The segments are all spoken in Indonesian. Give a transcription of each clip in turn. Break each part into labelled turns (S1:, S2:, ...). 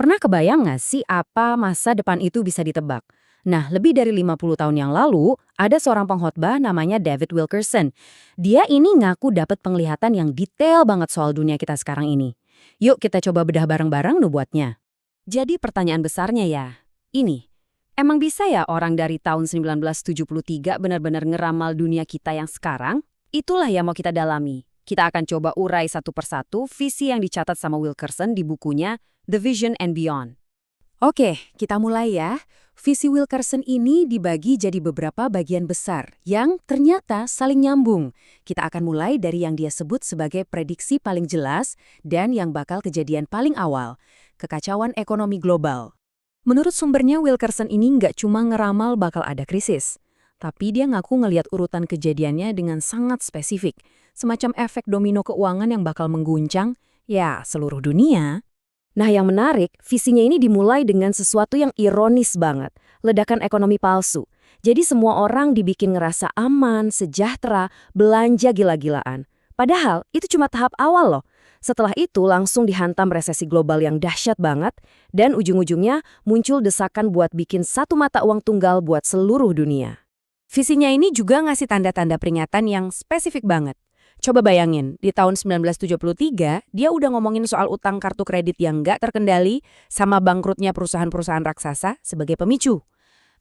S1: Pernah kebayang nggak sih apa masa depan itu bisa ditebak? Nah, lebih dari 50 tahun yang lalu, ada seorang pengkhotbah namanya David Wilkerson. Dia ini ngaku dapat penglihatan yang detail banget soal dunia kita sekarang ini. Yuk kita coba bedah bareng-bareng nubuatnya. Jadi pertanyaan besarnya ya, ini, emang bisa ya orang dari tahun 1973 benar-benar ngeramal dunia kita yang sekarang? Itulah yang mau kita dalami. Kita akan coba urai satu persatu visi yang dicatat sama Wilkerson di bukunya The Vision and Beyond. Oke, kita mulai ya. Visi Wilkerson ini dibagi jadi beberapa bagian besar yang ternyata saling nyambung. Kita akan mulai dari yang dia sebut sebagai prediksi paling jelas dan yang bakal kejadian paling awal, kekacauan ekonomi global. Menurut sumbernya, Wilkerson ini nggak cuma ngeramal bakal ada krisis, tapi dia ngaku ngelihat urutan kejadiannya dengan sangat spesifik, semacam efek domino keuangan yang bakal mengguncang, ya, seluruh dunia. Nah, yang menarik, visinya ini dimulai dengan sesuatu yang ironis banget, ledakan ekonomi palsu. Jadi semua orang dibikin ngerasa aman, sejahtera, belanja gila-gilaan. Padahal itu cuma tahap awal loh. Setelah itu langsung dihantam resesi global yang dahsyat banget, dan ujung-ujungnya muncul desakan buat bikin satu mata uang tunggal buat seluruh dunia. Visinya ini juga ngasih tanda-tanda peringatan yang spesifik banget. Coba bayangin, di tahun 1973, dia udah ngomongin soal utang kartu kredit yang nggak terkendali sama bangkrutnya perusahaan-perusahaan raksasa sebagai pemicu.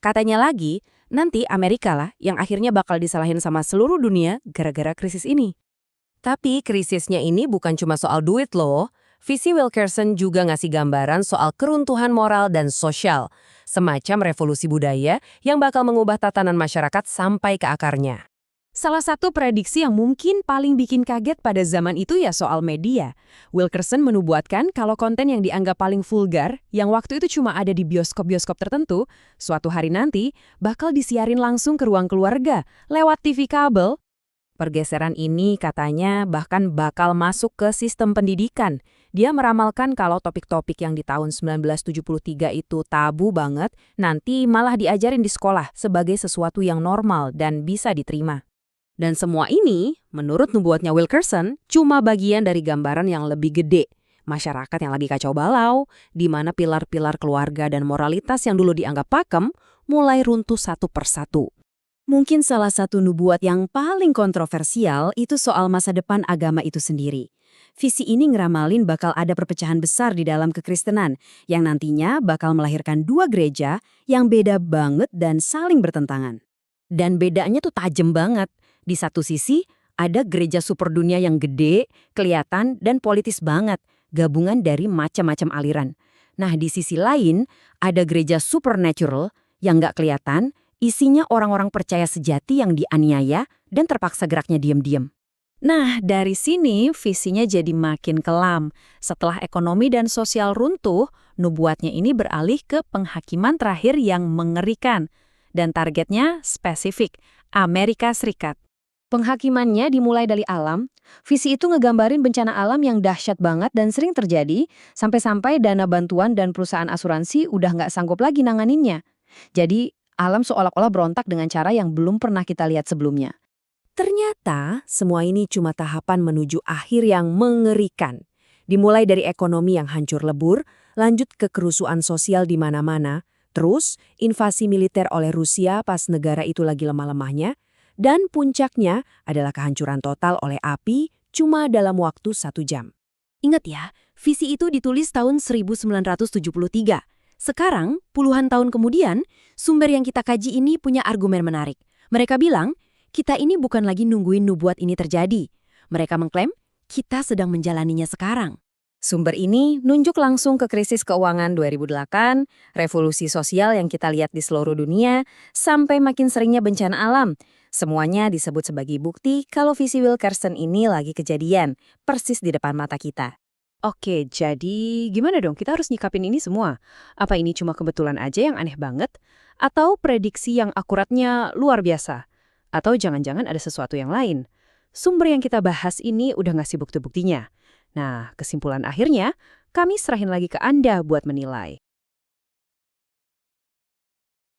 S1: Katanya lagi, nanti Amerika lah yang akhirnya bakal disalahin sama seluruh dunia gara-gara krisis ini. Tapi krisisnya ini bukan cuma soal duit loh. Visi Wilkerson juga ngasih gambaran soal keruntuhan moral dan sosial, semacam revolusi budaya yang bakal mengubah tatanan masyarakat sampai ke akarnya. Salah satu prediksi yang mungkin paling bikin kaget pada zaman itu ya soal media. Wilkerson menubuatkan kalau konten yang dianggap paling vulgar, yang waktu itu cuma ada di bioskop-bioskop tertentu, suatu hari nanti bakal disiarin langsung ke ruang keluarga lewat TV kabel. Pergeseran ini katanya bahkan bakal masuk ke sistem pendidikan. Dia meramalkan kalau topik-topik yang di tahun 1973 itu tabu banget, nanti malah diajarin di sekolah sebagai sesuatu yang normal dan bisa diterima. Dan semua ini, menurut nubuatnya Wilkerson, cuma bagian dari gambaran yang lebih gede. Masyarakat yang lagi kacau balau, di mana pilar-pilar keluarga dan moralitas yang dulu dianggap pakem, mulai runtuh satu persatu. Mungkin salah satu nubuat yang paling kontroversial itu soal masa depan agama itu sendiri. Visi ini ngeramalin bakal ada perpecahan besar di dalam kekristenan, yang nantinya bakal melahirkan dua gereja yang beda banget dan saling bertentangan. Dan bedanya tuh tajam banget. Di satu sisi, ada gereja super dunia yang gede, kelihatan, dan politis banget, gabungan dari macam-macam aliran. Nah, di sisi lain, ada gereja supernatural yang nggak kelihatan, isinya orang-orang percaya sejati yang dianiaya dan terpaksa geraknya diam-diam. Nah, dari sini visinya jadi makin kelam. Setelah ekonomi dan sosial runtuh, nubuatnya ini beralih ke penghakiman terakhir yang mengerikan. Dan targetnya spesifik, Amerika Serikat. Penghakimannya dimulai dari alam. Visi itu ngegambarin bencana alam yang dahsyat banget dan sering terjadi, sampai-sampai dana bantuan dan perusahaan asuransi udah nggak sanggup lagi nanganinnya. Jadi, alam seolah-olah berontak dengan cara yang belum pernah kita lihat sebelumnya. Ternyata, semua ini cuma tahapan menuju akhir yang mengerikan. Dimulai dari ekonomi yang hancur lebur, lanjut ke kerusuhan sosial di mana-mana, terus invasi militer oleh Rusia pas negara itu lagi lemah-lemahnya, dan puncaknya adalah kehancuran total oleh api cuma dalam waktu 1 jam. Ingat ya, visi itu ditulis tahun 1973. Sekarang, puluhan tahun kemudian, sumber yang kita kaji ini punya argumen menarik. Mereka bilang, kita ini bukan lagi nungguin nubuat ini terjadi. Mereka mengklaim, kita sedang menjalaninya sekarang. Sumber ini nunjuk langsung ke krisis keuangan 2008, revolusi sosial yang kita lihat di seluruh dunia, sampai makin seringnya bencana alam. Semuanya disebut sebagai bukti kalau visi Wilkerson ini lagi kejadian, persis di depan mata kita. Oke, jadi gimana dong kita harus nyikapin ini semua? Apa ini cuma kebetulan aja yang aneh banget? Atau prediksi yang akuratnya luar biasa? Atau jangan-jangan ada sesuatu yang lain? Sumber yang kita bahas ini udah ngasih bukti-buktinya. Nah, kesimpulan akhirnya, kami serahin lagi ke Anda buat menilai.